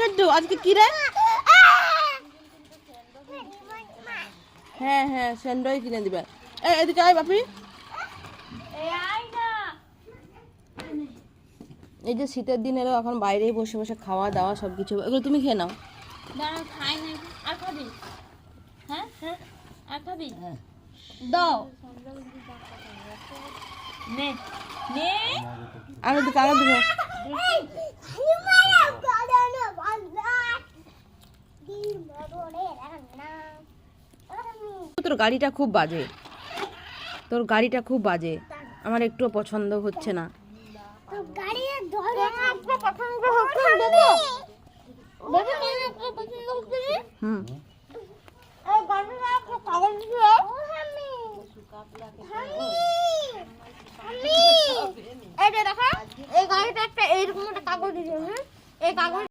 কিন্তু আজকে কি রে? হ্যাঁ হ্যাঁ স্যান্ডউইচ কিনে দিবে। এদিকে আয় বাপি। এই যে শীতের দিন এলো, এখন বাইরেই বসে বসে খাওয়া দাওয়া সবকিছু। এগুলো তুমি খেয়ে নাও। খাই না আর খাবি? হ্যাঁ হ্যাঁ আর খাবি? দাও নে নে আরো দিকে আরো দিকে। তোর গাড়িটা খুব বাজে, তোর গাড়িটা খুব বাজে, আমার একটু পছন্দ হচ্ছে না। হুম এই গাড়িটা একটা এইরকম একটা কাগজ দিয়েছে, হ্যাঁ এই কাগজ